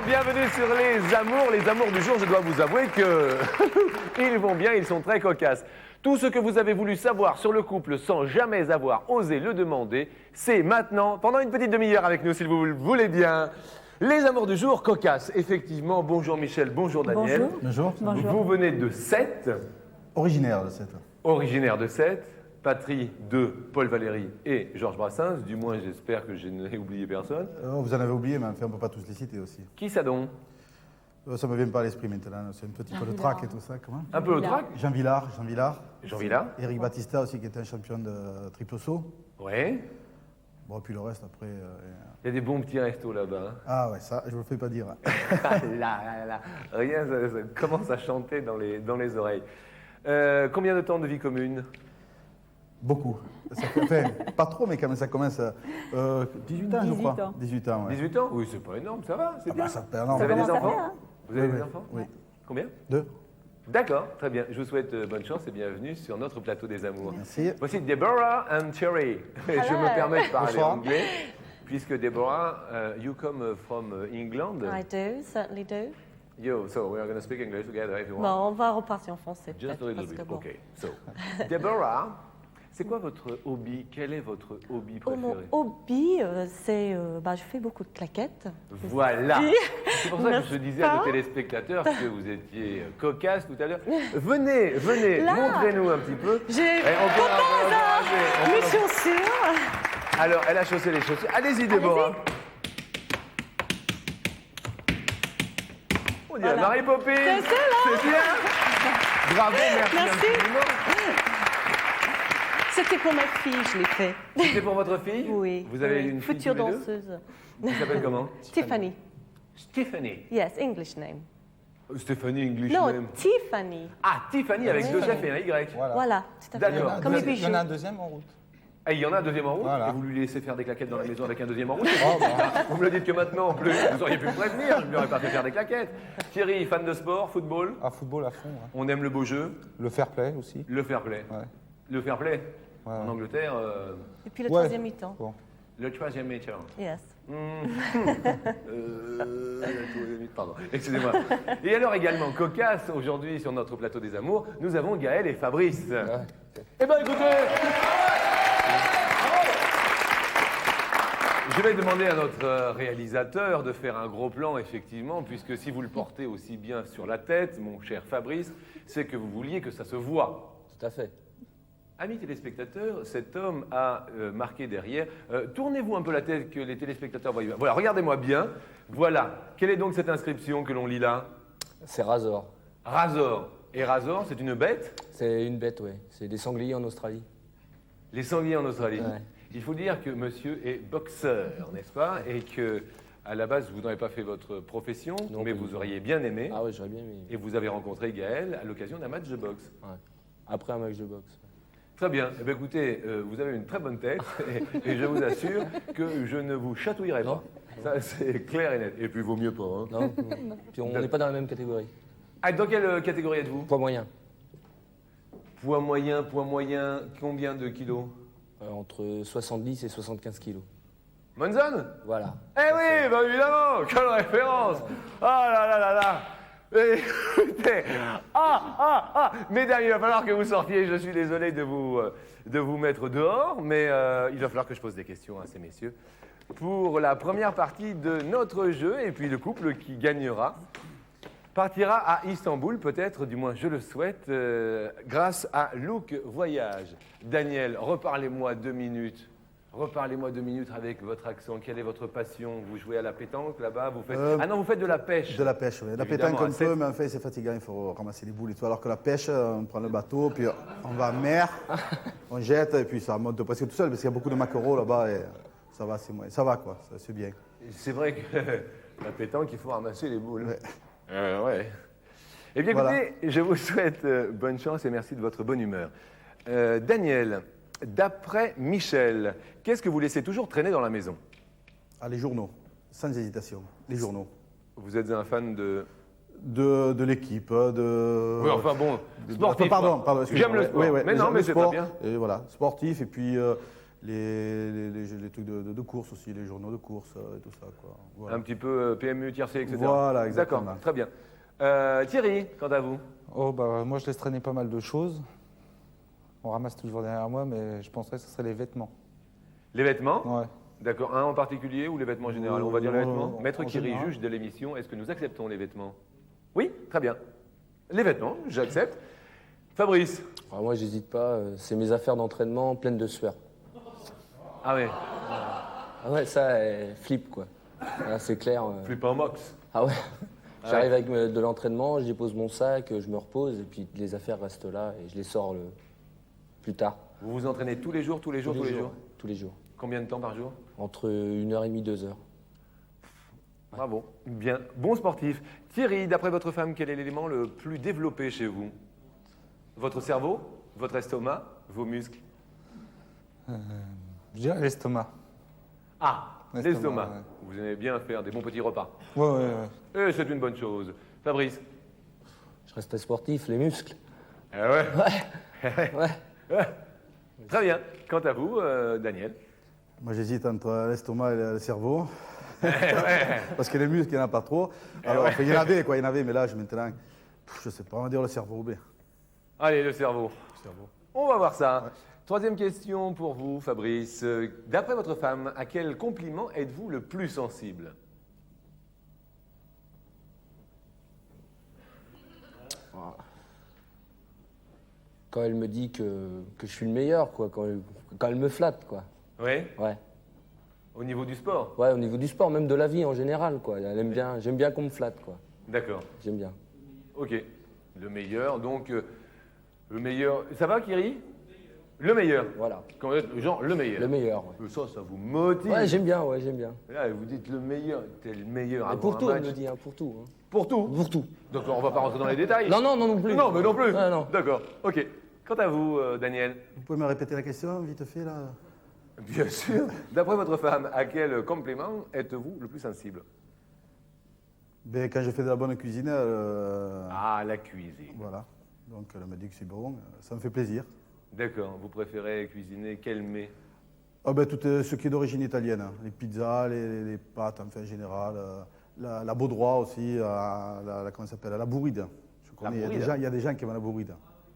Bienvenue sur les amours. Les amours du jour, je dois vous avouer que ils vont bien, ils sont très cocasses. Tout ce que vous avez voulu savoir sur le couple sans jamais avoir osé le demander, c'est maintenant, pendant une petite demi-heure avec nous, si vous le voulez bien. Les amours du jour, cocasses. Effectivement, bonjour Michel, bonjour Daniel. Bonjour. Bonjour. Vous venez de Sète, Originaire de cette. originaire de Sète, patrie de Paul Valéry et Georges Brassens. Du moins, j'espère que je n'ai oublié personne. Vous en avez oublié, mais enfin, on ne peut pas tous les citer aussi. Qui ça donc? Ça ne me vient pas à l'esprit maintenant. C'est un petit peu le trac et tout ça. Comment Un peu le trac? Jean Villard. Jean Villard. Eric Battista aussi, qui était un champion de triple saut. Ouais. Bon, puis le reste, après... Il y a des bons petits restos là-bas. Hein. Ah ouais, ça, je ne me le fais pas dire. là. Rien, ça commence à chanter dans les oreilles. Combien de temps de vie commune? Beaucoup. Ça fait, enfin, pas trop, mais quand même, ça commence à 18 ans, je 18 crois. ans. 18 ans, ouais. 18 ans? Oui, c'est pas énorme, ça va, c'est Ah bien. bah, ça fait Vous énorme. avez des commence à enfants? faire, hein. Vous avez Oui, des enfants? Oui. Combien? 2. D'accord, très bien. Je vous souhaite bonne chance et bienvenue sur notre plateau des amours. Merci. Voici Deborah and Cherry. Je me permets de parler Bonsoir. anglais, puisque Deborah, you come from England. I do, certainly do. Yo, so we are going to speak English together if you want. Bon, on va repartir en français. Just a peut-être, little parce bit, que bon. ok. So, Deborah, c'est quoi votre hobby? Quel est votre hobby Oh, mon préféré? hobby, c'est. Je fais beaucoup de claquettes. Voilà. C'est pour ça que je N'est-ce disais à nos pas téléspectateurs que vous étiez cocasse tout à l'heure. Venez, Là. montrez-nous un petit peu. J'ai Eh, on peut encourager, mes chaussures. Alors, elle a chaussé les chaussures. Allez-y, Déborah. On dirait Voilà. Mary Poppins. C'est ça, là. C'est bien. Bravo, merci. Merci. infiniment. C'était pour ma fille, je l'ai fait. C'était pour votre fille? Oui. Vous avez oui. une fille future tous les deux danseuse. Qui s'appelle comment? Tiffany. Stéphanie. Yes, English name. Stéphanie English Non, name. Tiffany. Ah, Tiffany avec Oui. deux F et un Y. Voilà, tout à fait. D'accord. Comme les Il y Il y bijoux. en a un deuxième en route. Ah, il y en a un deuxième en route Voilà. et vous lui laissez faire des claquettes dans la maison avec un deuxième en route. Oh, bah. Vous me le dites que maintenant, en plus, vous auriez pu me prévenir, je ne lui aurais pas fait faire des claquettes. Thierry, fan de sport, football, À football à fond. Ouais. on aime le beau jeu, Le fair play aussi. le fair play. Ouais. Le fair play, Ouais, en ouais. Angleterre, Et puis le Ouais. troisième mi-temps. Bon. le troisième mi-temps. Yes. Pardon, excusez-moi. Et alors également, cocasse, aujourd'hui sur notre plateau des amours, nous avons Gaël et Fabrice. Eh bien écoutez, je vais demander à notre réalisateur de faire un gros plan, effectivement, puisque si vous le portez aussi bien sur la tête, mon cher Fabrice, c'est que vous vouliez que ça se voie. Tout à fait. Amis téléspectateurs, cet homme a marqué derrière. Tournez-vous un peu la tête que les téléspectateurs voient bien. Voilà, regardez-moi bien. Voilà. Quelle est donc cette inscription que l'on lit là? C'est Razor. Razor. Et Razor, c'est une bête? C'est une bête, oui. C'est des sangliers en Australie. Les sangliers en Australie. Ouais. Il faut dire que monsieur est boxeur, n'est-ce pas? Et que, à la base, vous n'avez pas fait votre profession, Non, mais pas du vous tout. auriez bien aimé. Ah oui, j'aurais bien aimé. Et vous avez rencontré Gaël à l'occasion d'un match de boxe. Ouais. Après un match de boxe. Très bien. Eh bien, écoutez, vous avez une très bonne tête et je vous assure que je ne vous chatouillerai pas. Ça, c'est clair et net. Et puis, vaut mieux pas. Hein. Non. Puis on n'est pas dans la même catégorie. Ah, dans quelle catégorie êtes-vous? Poids moyen. Poids moyen, combien de kilos? Entre 70 et 75 kilos. Monzon? Voilà. Eh oui, bah évidemment, quelle référence! Ah là là là là! Écoutez, mesdames, il va falloir que vous sortiez, je suis désolé de vous mettre dehors, mais il va falloir que je pose des questions à ces messieurs pour la première partie de notre jeu, et puis le couple qui gagnera partira à Istanbul, peut-être, du moins je le souhaite, grâce à Look Voyage. Daniel, reparlez-moi 2 minutes. Reparlez-moi 2 minutes avec votre accent. Quelle est votre passion? Vous jouez à la pétanque là-bas? Vous faites... Ah non, vous faites de la pêche. De la pêche, oui. La Évidemment, pétanque à un sept. peu, mais en fait, c'est fatigant, il faut ramasser les boules et tout. Alors que la pêche, on prend le bateau, puis on va en mer, on jette, et puis ça monte presque tout seul, parce qu'il y a beaucoup de maquereaux là-bas, et ça va, ça va, quoi, c'est bien. C'est vrai que la pétanque, il faut ramasser les boules. Ouais. Ouais. Eh bien, Voilà. écoutez, je vous souhaite bonne chance et merci de votre bonne humeur. Daniel, d'après Michel, qu'est-ce que vous laissez toujours traîner dans la maison? Ah, les journaux, sans hésitation, les journaux. Vous êtes un fan de l'équipe, Oui, enfin bon, sportif. Pardon, quoi. excusez-moi. J'aime le sport. Oui, oui, mais non, j'aime mais le c'est pas sport, bien. Et voilà, sportif, et puis les trucs de course aussi, les journaux de course et tout ça, quoi. Voilà. Un petit peu PMU, tiercé, etc. Voilà, exactement. D'accord, très bien. Thierry, quant à vous? Oh, bah, moi, je laisse traîner pas mal de choses. On ramasse toujours derrière moi, mais je penserais que ce serait les vêtements. Les vêtements? Ouais. D'accord, un en particulier ou les vêtements en général? On va dire les vêtements. Maître en Thierry, général. juge de l'émission, est-ce que nous acceptons les vêtements? Oui, très bien. Les vêtements, j'accepte. Fabrice? Ah, moi, j'hésite pas. C'est mes affaires d'entraînement pleines de sueur. Ah ouais, Ah ouais, ça, flip, quoi. Ah, c'est clair. flip en box. Ah ouais. J'arrive avec de l'entraînement, je dépose mon sac, je me repose, et puis les affaires restent là, et je les sors plus tard. Vous vous entraînez tous les jours? Tous les jours. Combien de temps par jour? Entre 1h30, 2h. Bravo, bien. Bon sportif. Thierry, d'après votre femme, quel est l'élément le plus développé chez vous? Votre cerveau? Votre estomac? Vos muscles? Je dirais l'estomac. Ah, L'estomac, l'estomac. ouais. Vous aimez bien faire des bons petits repas. Ouais. Et c'est une bonne chose. Fabrice? Je reste sportif, les muscles. Ah ouais. Ouais. Très bien. Quant à vous, Daniel? Moi, j'hésite entre l'estomac et le cerveau. Parce que les muscles, il n'y en a pas trop. Alors, enfin, il y en avait, quoi, il y en avait, mais là, maintenant, je sais pas, on va dire le cerveau. B. Allez, le cerveau. Cerveau. On va voir ça. Troisième question pour vous, Fabrice. D'après votre femme, à quel compliment êtes-vous le plus sensible? Quand elle me dit que je suis le meilleur, quoi. Quand elle me flatte, quoi. Oui. Ouais. Au niveau du sport? Ouais, au niveau du sport, même de la vie en général, quoi. Elle aime bien, j'aime bien qu'on me flatte, quoi. D'accord. J'aime bien. Ok. Le meilleur, donc le meilleur. Ça va, Kiri? Le meilleur. Voilà. Quand vous êtes genre le meilleur. Le meilleur, ouais. Ça vous motive. Ouais, j'aime bien, ouais, j'aime bien. Là, vous dites le meilleur. T'es le meilleur. Et avant pour un tout, match. elle me dit, hein, pour tout. Hein. Pour tout. Pour tout. D'accord, on va pas rentrer dans les détails. Non plus. Non, mais non plus. Ouais, non. D'accord. Ok. Quant à vous, Daniel? Vous pouvez me répéter la question, vite fait, là? Bien sûr. D'après votre femme, à quel compliment êtes-vous le plus sensible? Ben, quand je fais de la bonne cuisine, Ah, la cuisine. voilà. Donc, elle me dit que c'est bon, ça me fait plaisir. D'accord. Vous préférez cuisiner quel mets? Ah ben, tout ce qui est d'origine italienne, hein. Les pizzas, les pâtes, enfin, en général. La baudroie aussi, comment ça s'appelle? La bourride. Je connais, bourride. il y a des gens qui aiment la bourride.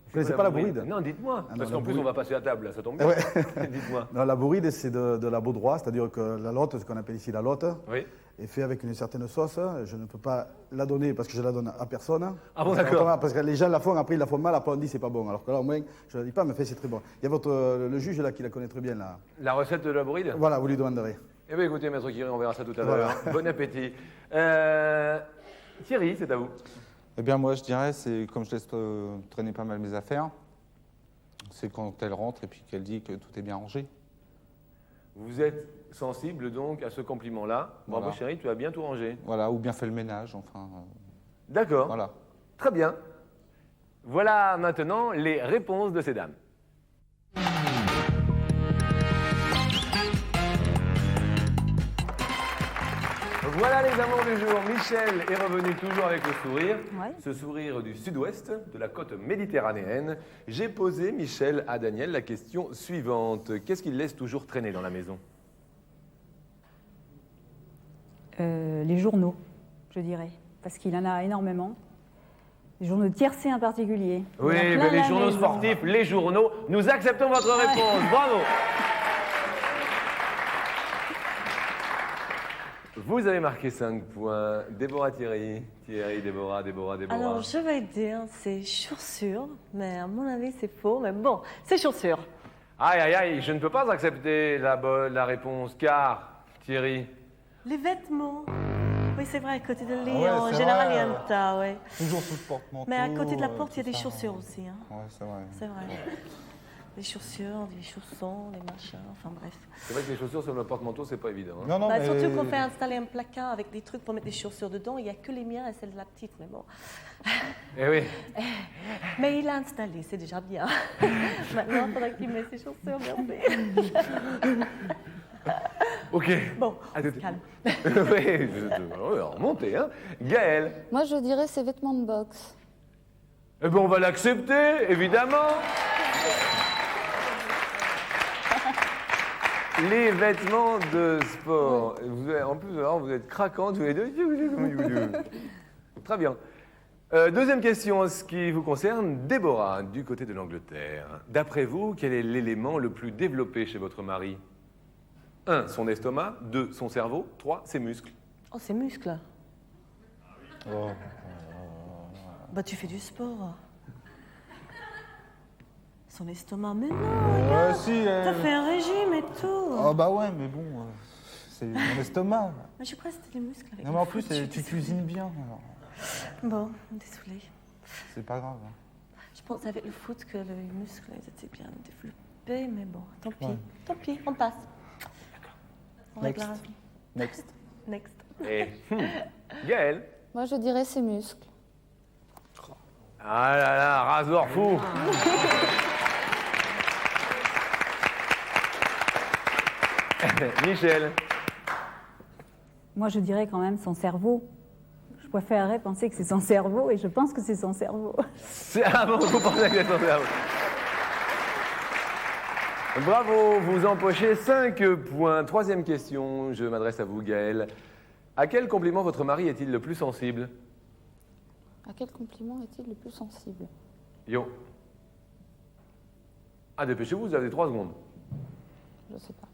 Vous connaissez pas la bourride? Non, dites-moi. Ah non, Parce la qu'en plus, on bourride. va passer à table, là, ça tombe bien. Ouais. Dites-moi. Non, la bourride, c'est de la baudroie, c'est-à-dire que la lotte, ce qu'on appelle ici la lotte, Oui. est fait avec une certaine sauce. Je ne peux pas la donner parce que je la donne à personne. Ah bon, Parce que- d'accord. Parce que les gens la font, après ils la font mal, après on dit c'est pas bon. Alors que là, au moins, je ne la dis pas, mais fait, c'est très bon. Il y a le juge là qui la connaît très bien. Là. La recette de la bourride? Voilà, vous lui demanderez. Eh bien, écoutez, Maître Kiri, on verra ça tout à Voilà. l'heure. Bon appétit. Thierry, c'est à vous. Eh bien, moi, je dirais, c'est comme je laisse traîner pas mal mes affaires, c'est quand elle rentre et puis qu'elle dit que tout est bien rangé. Vous êtes sensible donc à ce compliment-là. Bravo, Voilà. chérie, tu as bien tout rangé. Voilà, ou bien fait le ménage, enfin. D'accord. Voilà. Très bien. Voilà maintenant les réponses de ces dames. Voilà les amants du jour. Michel est revenu toujours avec le sourire. Ouais. Ce sourire du sud-ouest, de la côte méditerranéenne. J'ai posé, Michel, à Daniel la question suivante. Qu'est-ce qu'il laisse toujours traîner dans la maison? Les journaux, je dirais, parce qu'il en a énormément. Les journaux tiercés en particulier. Oui, Il y en a mais plein les la journaux maison. sportifs, les journaux, nous acceptons votre réponse. Bravo. Vous avez marqué 5 points. Déborah, Thierry. Thierry, Déborah. Alors, je vais dire, c'est chaussures, mais à mon avis, c'est faux. Mais bon, c'est chaussures. Aïe, aïe, aïe, je ne peux pas accepter la réponse, car, Thierry, Les vêtements. Oui, c'est vrai, à côté de lit, ouais, en c'est général, vrai. il y a un tas, ouais. Toujours sous le porte-manteau. Mais à côté de la porte, il y a tout des ça. chaussures aussi, hein. Ouais, c'est vrai. C'est vrai. Des chaussures, des chaussons, des machins, enfin bref. c'est vrai que les chaussures sur le porte-manteau, c'est pas évident. hein. Non, non, Bah, mais... surtout qu'on fait installer un placard avec des trucs pour mettre des chaussures dedans. Il n'y a que les miens et celles de la petite, mais bon. Eh oui. Mais il a installé, c'est déjà bien. Maintenant, il faudra qu'il mette ses chaussures, merci. Ok. Bon, À tout- calme. Oui, remontez, hein. Gaël. Moi, je dirais ses vêtements de boxe. Eh ben, on va l'accepter, évidemment. Les vêtements de sport. En plus, alors, vous êtes craquants tous les deux. Très bien. Deuxième question, en ce qui vous concerne, Déborah, du côté de l'Angleterre. D'après vous, quel est l'élément le plus développé chez votre mari? 1. Son estomac. 2. Son cerveau. 3. Ses muscles. Oh, ses muscles. Bah, tu fais du sport. Son estomac, mais non, Ouais, si. t'as fait un régime et tout. Oh bah ouais, mais bon, c'est mon estomac. Mais je crois que c'était les muscles avec Non, mais en plus, tu cuisines bien. Alors, Bon, désolée. c'est pas grave. Je pense avec le foot que les muscles, ils étaient bien développés, mais bon, tant pis. Ouais. Tant pis, on passe. On Next. réglera. Next. Next. Et Gaël. Moi, je dirais ses muscles. Ah là là, rasoir fou. Michel. Moi, je dirais quand même son cerveau. Je préférerais penser que c'est son cerveau et je pense que c'est son cerveau. Ah bon, vous pensez que c'est son cerveau. Bravo, vous empochez 5 points. Troisième question, je m'adresse à vous, Gaël. À quel compliment votre mari est-il le plus sensible? À quel compliment est-il le plus sensible? Yo. Ah, dépêchez-vous, vous avez 3 secondes. Je sais pas.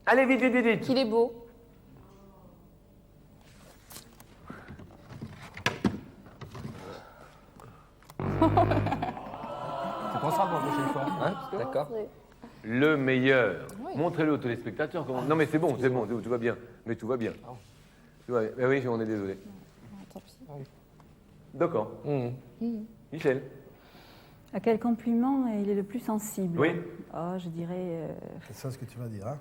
Allez, vite, vite, vite, vite. Qu'il est beau. Tu penseras pour la prochaine fois. Hein, d'accord. Le meilleur. Oui. Montrez-le aux téléspectateurs. Non, mais c'est bon, tout va bien. Mais tout va bien. Tout va bien. Mais oui, on est désolé. Tant pis. D'accord. Michel. À quel compliment il est le plus sensible? Oui. Oh, je dirais C'est ça ce que tu vas dire, hein?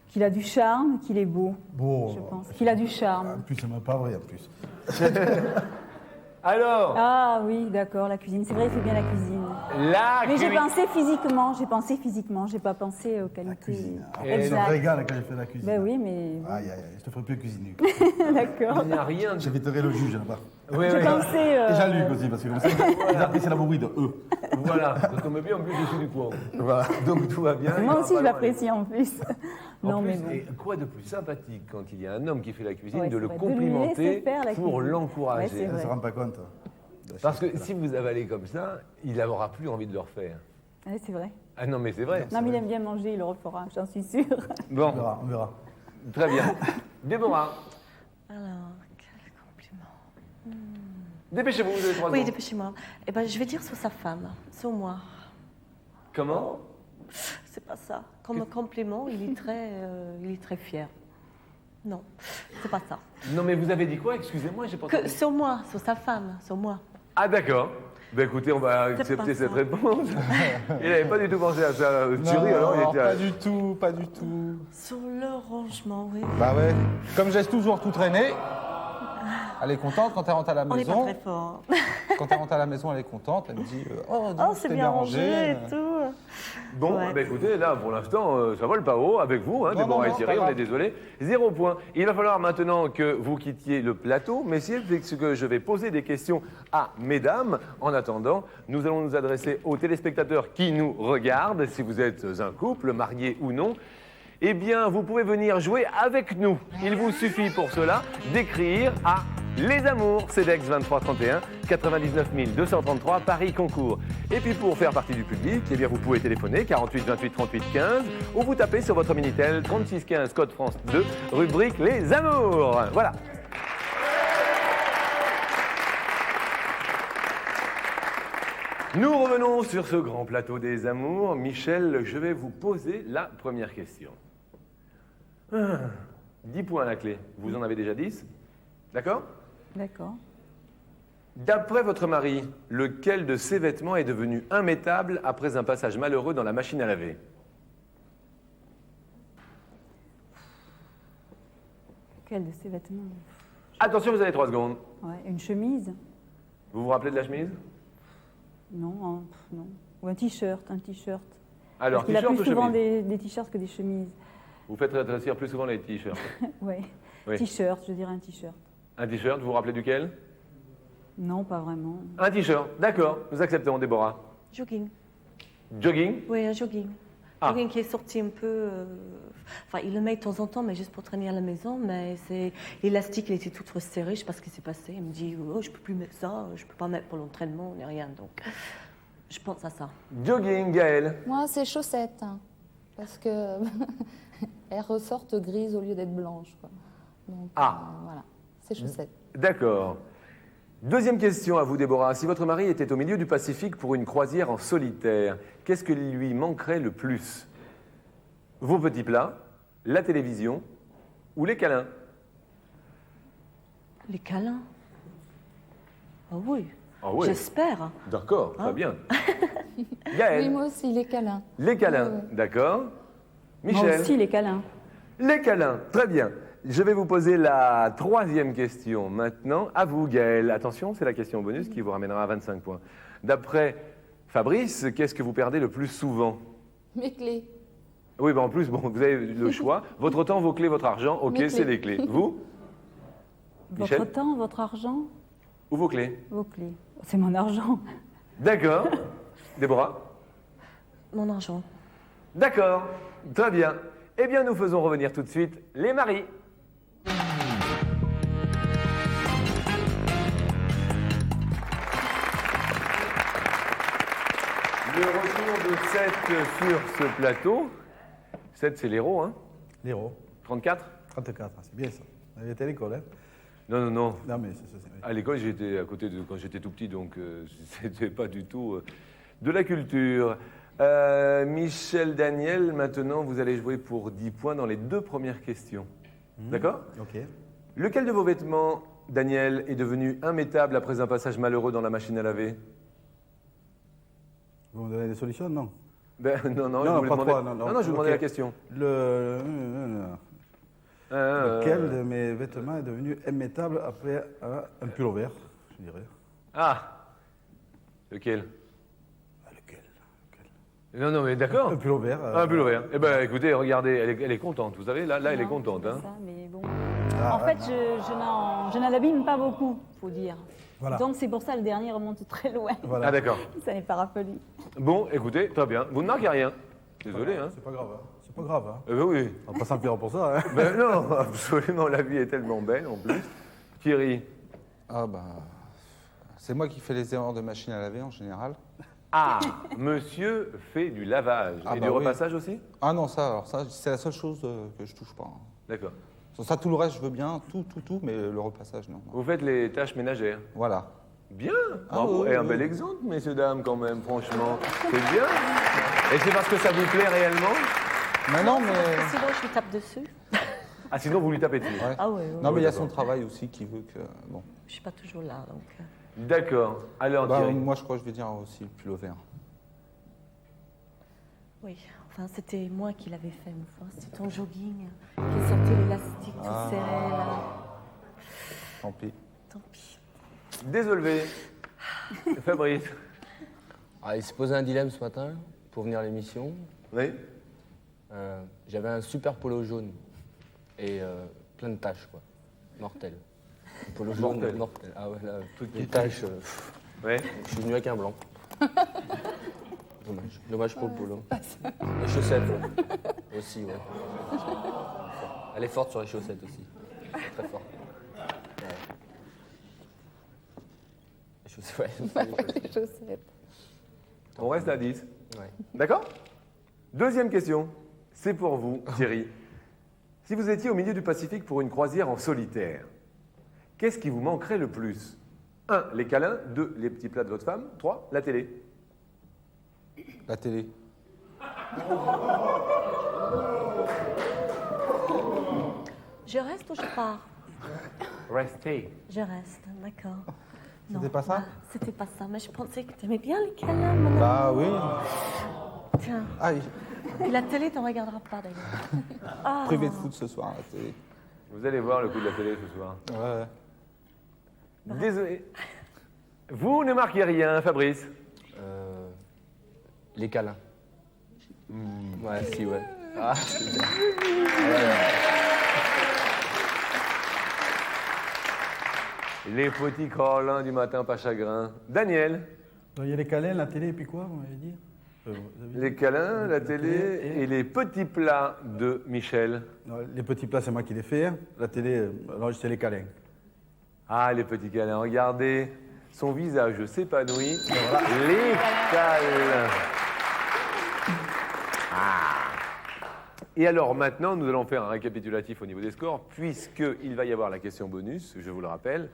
qu'il a du charme, qu'il est beau. Bon. Je pense qu'il a du En charme. plus, c'est même pas vrai, en plus. Alors, Ah oui, d'accord, la cuisine. C'est vrai, il fait bien la cuisine. la Mais j'ai cuisine. pensé physiquement, j'ai pas pensé aux La qualités. cuisine. Ah, Et je me Exact. régale quand j'ai fait la cuisine. Ben oui, mais Aïe, aïe, aïe, je te ferai plus cuisiner. d'accord. Il n'y a rien de... J'inviterai le juge là-bas. Oui, J'ai oui. pensé. Et Jean-Luc aussi, parce que comme ça, ils apprécient la bruit de eux. Voilà, ça tombe bien, en plus, je suis du coin. Voilà. Donc tout va bien. il Moi va aussi, pas je loin. l'apprécie en plus. En Non, plus, mais bon. et quoi de plus sympathique quand il y a un homme qui fait la cuisine, Ouais, de c'est le vrai, de lui complimenter laisser faire la pour cuisine. l'encourager. Ouais, c'est Elle ne vrai. se rend pas compte. Parce que si vous avalez comme ça, il n'aura plus envie de le refaire. Ouais, c'est vrai. Ah non, mais c'est vrai. Non, mais il aime bien manger, il le refera, j'en suis sûre. Bon, On verra. très bien. Déborah, Alors, quel compliment. dépêchez-vous, vous avez 3 Oui, secondes. dépêchez-moi. Eh ben, je vais dire sur sa femme, sur moi. Comment? C'est pas ça. Comme compliment, il est très fier. Non, c'est pas ça. Non, mais vous avez dit quoi? Excusez-moi, j'ai pas Que entendu. sur moi, sur sa femme, sur moi. Ah d'accord. Ben écoutez, on va C'est accepter pas cette ça. réponse. Il n'avait pas du tout pensé à ça. Non, Thierry, alors il était... pas du tout, pas du tout. Sur le rangement, oui. Bah ouais. Comme j'ai toujours tout traîné, elle est contente quand elle rentre à la On n'est pas maison. très fort. Quand elle rentre à la maison, elle est contente. Elle me dit oh, dis, Oh, c'est bien rangé et tout. Bon, Ouais. ben écoutez, là, pour l'instant, ça vole pas haut avec vous, hein, Non, Déborah non, et non, Thierry, pas on est grave. désolé. 0 point. Il va falloir maintenant que vous quittiez le plateau, messieurs, parce que je vais poser des questions à mesdames. En attendant, nous allons nous adresser aux téléspectateurs qui nous regardent, si vous êtes un couple, marié ou non. Eh bien, vous pouvez venir jouer avec nous. Il vous suffit pour cela d'écrire à Les Amours, CEDEX 2331, 99 233, Paris Concours. Et puis pour faire partie du public, eh bien, vous pouvez téléphoner 48 28 38 15 ou vous tapez sur votre Minitel 36 15 code France 2, rubrique Les Amours. Voilà. Nous revenons sur ce grand plateau des amours. Michel, je vais vous poser la première question. 10 points à la clé. Vous en avez déjà 10? D'accord? D'accord. D'après votre mari, lequel de ses vêtements est devenu immétable après un passage malheureux dans la machine à laver? Quel de ces vêtements? Attention, vous avez 3 secondes. Ouais, une chemise? Vous vous rappelez de la chemise? Non, non. Ou un t-shirt, un t-shirt. Alors, Parce qu'il a t-shirt plus ou souvent chemise des t-shirts que des chemises. Vous faites rétrécir plus souvent les t-shirts. Ouais. Oui. T-shirt, je dirais un t-shirt. Un t-shirt, vous vous rappelez duquel? Non, pas vraiment. Un t-shirt, d'accord, nous acceptons, Déborah. Jogging. Jogging? Oui, un jogging. Ah. Jogging qui est sorti un peu. Enfin, il le met de temps en temps, mais juste pour traîner à la maison. Mais c'est l'élastique, il était tout resserré. Je sais pas ce qui s'est passé. Il me dit, oh, je peux plus mettre ça. Je peux pas mettre pour l'entraînement ni rien. Donc, je pense à ça. Jogging, Gaël. Moi, c'est chaussettes. Parce que elles ressortent grises au lieu d'être blanches. Quoi. Donc, voilà, c'est chaussettes. D'accord. Deuxième question à vous, Déborah. Si votre mari était au milieu du Pacifique pour une croisière en solitaire, qu'est-ce que lui manquerait le plus? Vos petits plats, la télévision ou les câlins? Les câlins. Ah oui. Ah oui. J'espère. D'accord, très bien. Oui, Gaël, moi aussi, les câlins. les câlins, Ouais. d'accord. Moi Michel, aussi, les câlins. les câlins, très bien. Je vais vous poser la troisième question maintenant. À vous, Gaël. Attention, c'est la question bonus qui vous ramènera à 25 points. D'après Fabrice, qu'est-ce que vous perdez le plus souvent? Mes clés. Oui, en plus, bon, vous avez le choix. Votre temps, vos clés, votre argent. Ok, Mes c'est clés. les clés. Vous? Michel? Votre temps, votre argent, Ou vos clés? vos clés. C'est mon argent. D'accord. Déborah? Mon argent. D'accord. Très bien. Eh bien, nous faisons revenir tout de suite les maris. Le retour de 7 sur ce plateau. 7, c'est l'héros, hein? L'héros. 34? 34, c'est bien ça. Vous avez été à l'école, hein? Non, non, non. Non, mais c'est... À l'école, j'étais à côté de quand j'étais tout petit, donc c'était pas du tout de la culture. Michel Daniel, maintenant, vous allez jouer pour 10 points dans les 2 premières questions. D'accord? Ok. Lequel de vos vêtements, Daniel, est devenu immétable après un passage malheureux dans la machine à laver? Vous me donnez des solutions? Non. Ben, non, non, Non, je vous pas demandais... toi, non. je vous demandais Ok. la question. Lequel de mes vêtements est devenu immétable après un pullover, je dirais? Ah! Lequel? Lequel? Non, non, mais d'accord. Un pullover. Un pullover. Eh ben, écoutez, regardez, elle est contente, vous savez, là, elle est Non, contente. c'est Hein. ça, mais bon. Ah, En fait, je n'en abîme pas beaucoup, faut dire. Voilà. Donc c'est pour ça le dernier remonte très loin. Voilà. Ah, d'accord. Ça n'est pas rappelé. Bon, écoutez, très bien. Vous ne marquez rien. Désolé, hein. C'est pas grave, hein. C'est pas grave, hein. Eh ben oui. On va pas s'empirer pour ça, hein. Ben non, absolument, la vie est tellement belle en plus. Thierry. Ah bah, c'est moi qui fais les erreurs de machine à laver en général. Ah, monsieur fait du lavage Ah et bah du oui. repassage aussi? Ah non, ça, c'est la seule chose que je touche pas. Hein. D'accord. Sur ça, tout le reste, je veux bien, tout, mais le repassage, non. Vous faites les tâches ménagères. Voilà. Bien, Ah bravo. oui, Et un oui. bel exemple, messieurs, dames, quand même, franchement. C'est bien. Et c'est parce que ça vous plaît réellement? Mais non, mais... Sinon, je lui tape dessus. Ah, sinon vous lui tapez dessus. Ouais. Ah oui, Non, mais il y a d'accord. son travail aussi qui veut que... Bon. Je suis pas toujours là, donc. D'accord. Alors, Bah, Thierry. moi, je crois que je vais dire aussi le pullover. Oui, enfin, c'était moi qui l'avais fait une fois. C'était ton jogging qui sortait l'élastique tout serré, là. Tant pis. Tant pis. Désolé. Fabrice. Ah, il s'est posé un dilemme ce matin pour venir à l'émission. Oui. J'avais un super polo jaune et plein de taches, quoi. Mortel. Un polo jaune Mortel. mortel. Ah ouais, là, toutes les qui- taches. Oui. Je suis venu avec un blanc. Dommage. Dommage pour le polo. Les chaussettes aussi, ouais. Elle est forte sur les chaussettes aussi. Très forte. Ouais. Les chaussettes, ouais. Les chaussettes. On reste à 10. Ouais. D'accord? Deuxième question. C'est pour vous, Thierry. Si vous étiez au milieu du Pacifique pour une croisière en solitaire, qu'est-ce qui vous manquerait le plus? 1. Les câlins. 2. Les petits plats de votre femme. 3. La télé. La télé. Je reste ou je pars? Restez. Je reste, d'accord. Non, C'était pas ça? C'était pas ça, mais je pensais que tu aimais bien les câlins, mon Bah oui. Tiens, Aïe. et la télé, t'en regarderas pas d'ailleurs. Ah, Privé de foot ce soir, la télé. Vous allez voir le coup de la télé ce soir. Ouais. Désolé. Vous ne marquez rien, Fabrice. Les câlins. Ouais, si, ouais. Ah, c'est bien. Les petits Carlins du matin, pas chagrin. Daniel, Il y a les câlins, la télé, et puis quoi, vous m'avez dit les câlins, la télé et les petits plats de Michel. Non, les petits plats, c'est moi qui les fais. La télé, non, c'est les câlins. Ah, les petits câlins, regardez. Son visage s'épanouit. Les câlins. Et alors maintenant, nous allons faire un récapitulatif au niveau des scores, puisqu'il va y avoir la question bonus, je vous le rappelle,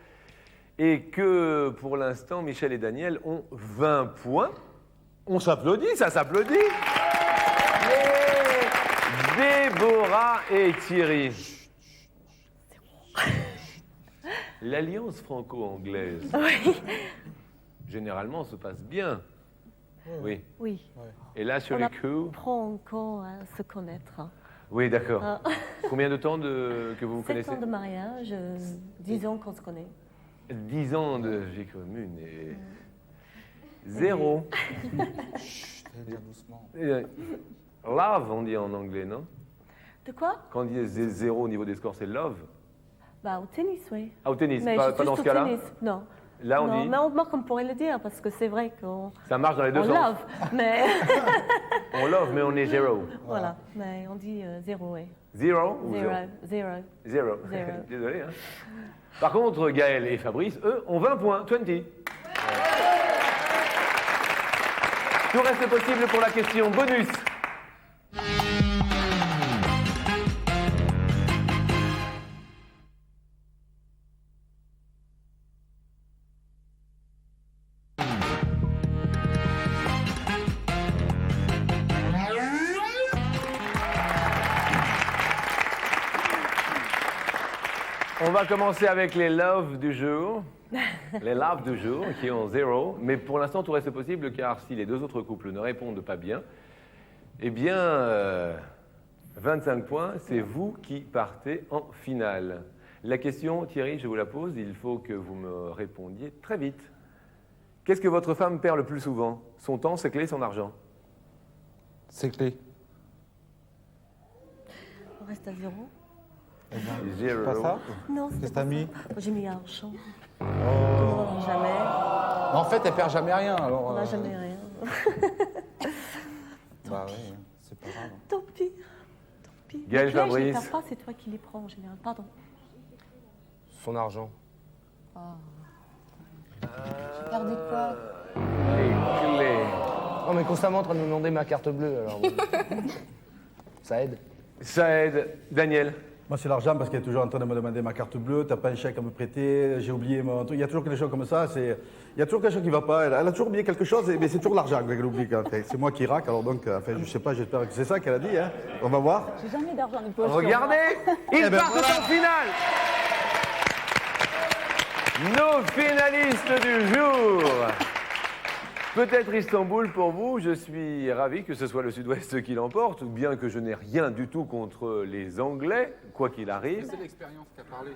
et que pour l'instant, Michel et Daniel ont 20 points. On s'applaudit, ça s'applaudit. Déborah et Thierry. L'alliance franco-anglaise, généralement, se passe bien. Oui. Oui. Et là, sur On les coups... apprend encore à se connaître. Oui, d'accord. Ah. Combien de temps que vous vous 7 connaissez? ans de mariage, 10 ans qu'on se connaît. 10 ans de vie commune et... 0. Chut, allez dire doucement. Love, on dit en anglais, non? De quoi? Quand on dit 0 au niveau des scores, c'est love. Bah, au tennis, oui. Ah, au tennis, Mais pas juste dans ce au cas-là? tennis, non. Là, on non, dit... mais on pourrait le dire, parce que c'est vrai qu'on Ça marche dans les deux on sens. love, mais On love, mais on est 0. voilà, mais on dit 0, oui. 0 ou 0? 0. 0. Zéro. Désolé. Hein. Par contre, Gaël et Fabrice, eux, ont 20 points, 20. Tout reste possible pour la question bonus. On va commencer avec les loves du jour. Les loves du jour qui ont 0. Mais pour l'instant, tout reste possible car si les deux autres couples ne répondent pas bien, eh bien, 25 points, c'est vous qui partez en finale. La question, Thierry, je vous la pose. Il faut que vous me répondiez très vite. Qu'est-ce que votre femme perd le plus souvent? Son temps, ses clés, son argent? C'est clé. On reste à 0. Zéro. Pas ça? Non, c'est Qu'est-ce que pas t'as mis? ça. Moi, j'ai mis argent. On n'a jamais. En fait, elle perd jamais rien. Alors, On n'a jamais rien. Bah oui, c'est pas grave. Tant pis. Tant pis. Gaël, Les clés, je les Fabrice. perds pas, c'est toi qui les prends en général. Pardon. Son argent. J'ai perdu quoi? Les clés. Non, mais constamment en train de me demander ma carte bleue, alors. bon. Ça aide. Ça aide. Daniel? Moi, c'est l'argent parce qu'elle est toujours en train de me demander ma carte bleue. T'as pas un chèque à me prêter, j'ai oublié mon truc. Il y a toujours quelque chose comme ça. Il y a toujours quelque chose qui va pas. Elle a toujours oublié quelque chose, mais c'est toujours l'argent qu'elle oublie. En fait. C'est moi qui raque, alors donc, enfin, je sais pas, j'espère que c'est ça qu'elle a dit. Hein. On va voir. J'ai jamais d'argent de poche. Regardez, ils ben partent voilà. en finale. Nos finalistes du jour. Peut-être Istanbul pour vous, je suis ravi que ce soit le Sud-Ouest qui l'emporte, ou bien que je n'ai rien du tout contre les Anglais, quoi qu'il arrive. C'est l'expérience qui a parlé.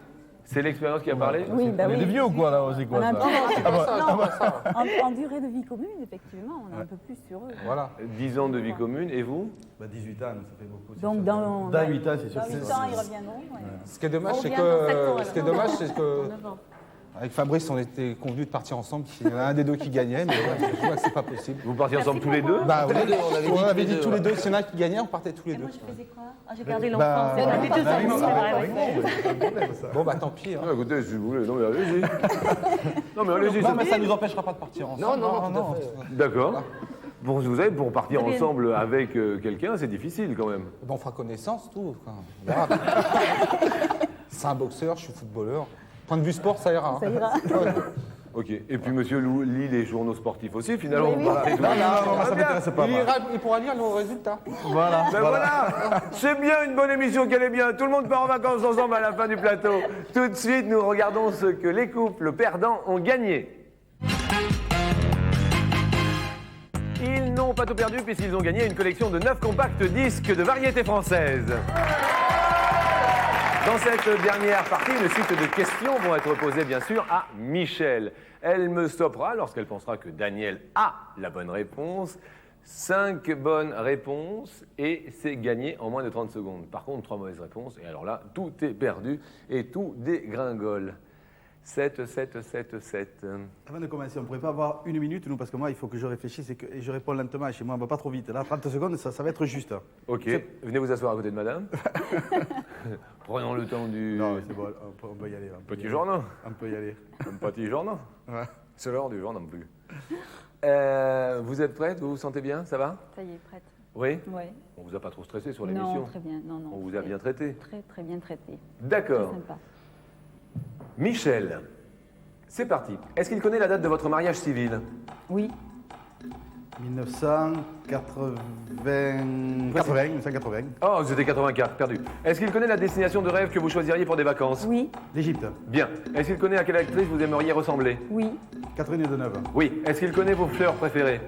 C'est l'expérience qui a parlé? Oui, bah oui. vieux ou quoi là? C'est On quoi a un ça peu- en durée de vie commune, effectivement, on est un peu plus sur eux. Voilà. 10 ans de vie commune, et vous? 18 ans, ça fait beaucoup. c'est Donc sûr. dans, Dans 8 ans, c'est sûr. dans 8 ans, ils reviendront. ouais. Ce qui est dommage, On c'est revient dans 7 ans, que, alors. ce qui est dommage, c'est que En avant. avec Fabrice, on était convenus de partir ensemble. Il y en a un des deux qui gagnait, mais ouais, je vois que c'est pas possible. Vous partiez ensemble tous les deux? Bah oui, Tous les deux, on avait dit tous les deux. S'il y en a un qui gagnait, on partait tous les Et deux. moi, je faisais quoi? Ah, j'ai gardé Bah, l'enfant. On avait 2 ans, c'est vrai. Ouais. Bon, bah tant pis. Hein. Ah, écoutez, si vous voulez, non mais allez-y. Non mais allez-y, Non, c'est mais bien. ça ne nous empêchera pas de partir ensemble. Non, tout à fait. D'accord. Bon, vous savez, pour partir Très bien. ensemble avec quelqu'un, c'est difficile quand même. Bon, on fera connaissance, tout. Enfin, on verra. C'est un boxeur, je suis footballeur. Point de vue sport, ça ira. Ça ira. Ok. Et puis monsieur lit les journaux sportifs aussi, finalement. Oui, vous oui. partez tous Non, les deux. non, non, ça Ah, bien. m'intéresse pas. moi. Il pourra lire nos résultats. Voilà. Ben voilà, c'est bien une bonne émission qu'elle est bien. Tout le monde part en vacances ensemble à la fin du plateau. Tout de suite, nous regardons ce que les couples perdants ont gagné. Ils n'ont pas tout perdu puisqu'ils ont gagné une collection de 9 compacts disques de variété française. Dans cette dernière partie, une suite de questions vont être posées bien sûr à Michel. Elle me stoppera lorsqu'elle pensera que Daniel a la bonne réponse. 5 bonnes réponses et c'est gagné en moins de 30 secondes. Par contre, 3 mauvaises réponses et alors là, tout est perdu et tout dégringole. 7, 7, 7, 7. Avant de commencer, on ne pourrait pas avoir une minute, nous, parce que moi, il faut que je réfléchisse et je réponds lentement. Chez moi, on ne va pas trop vite. Là, 30 secondes, ça va être juste. Ok, venez vous asseoir à côté de madame. Prenons le temps du... Non, c'est bon, on peut y aller. Petit journal. On peut y aller. Un petit journal. Ouais. C'est l'heure du journal non plus. Vous êtes prête? Vous vous sentez bien? Ça va? Ça y est, prête. Oui? Oui. On vous a pas trop stressé sur Non, l'émission? très bien. Non, non. On vous a bien traité? Très, très bien traité. D'accord. Très sympa. Michel, c'est parti. Est-ce qu'il connaît la date de votre mariage civil? Oui. 1980. Oh, c'était 84, perdu. Est-ce qu'il connaît la destination de rêve que vous choisiriez pour des vacances? Oui. L'Égypte. Bien. Est-ce qu'il connaît à quelle actrice vous aimeriez ressembler? Oui. Catherine Deneuve. Oui. Est-ce qu'il connaît vos fleurs préférées?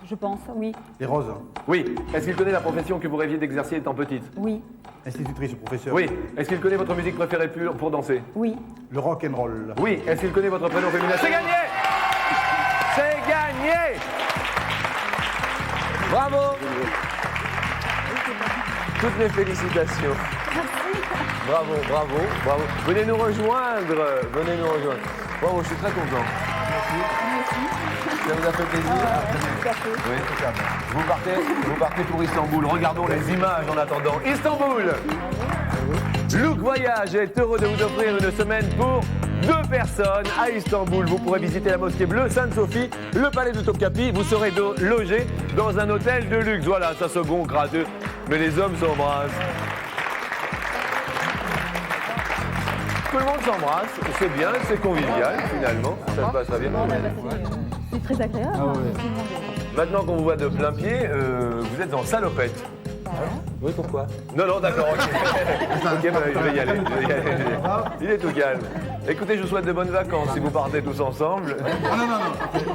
Je pense. Oui. Les Roses. Oui. Est-ce qu'il connaît la profession que vous rêviez d'exercer étant petite? Oui. Institutrice ou professeur. Oui. Est-ce qu'il connaît votre musique préférée pour danser? Oui. Le rock and roll. Oui. Est-ce qu'il connaît votre prénom féminin? C'est gagné! C'est gagné! Bravo! Toutes mes félicitations. Bravo, bravo, bravo. Venez nous rejoindre. Venez nous rejoindre. Bravo, je suis très content. Ça vous a fait plaisir? Oui. Vous partez pour Istanbul. Regardons les images en attendant. Istanbul! Look Voyage est heureux de vous offrir une semaine pour 2 personnes à Istanbul. Vous pourrez visiter la mosquée bleue Sainte-Sophie, le palais de Topkapi. Vous serez logé dans un hôtel de luxe. Voilà, ça se gonfle gratteux, mais les hommes s'embrassent. Tout le monde s'embrasse, c'est bien, c'est convivial finalement. Ça se passe très bien. C'est très agréable. Ah ouais. Maintenant qu'on vous voit de plein pied, vous êtes en salopette. Oui, pourquoi? Non, non, d'accord, ok. Ok, bah, je vais y aller. Il est tout calme. Écoutez, je vous souhaite de bonnes vacances si vous partez tous ensemble. Ah non,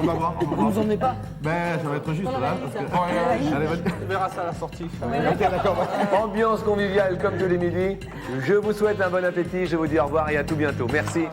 on va voir. Vous nous emmenez pas? Ben, ça va être juste là. Parce que... Allez, vas-y. On verra ça à la sortie. Ok, d'accord. Ambiance conviviale comme tous les midis. Je vous souhaite un bon appétit, je vous dis au revoir et à tout bientôt. Merci.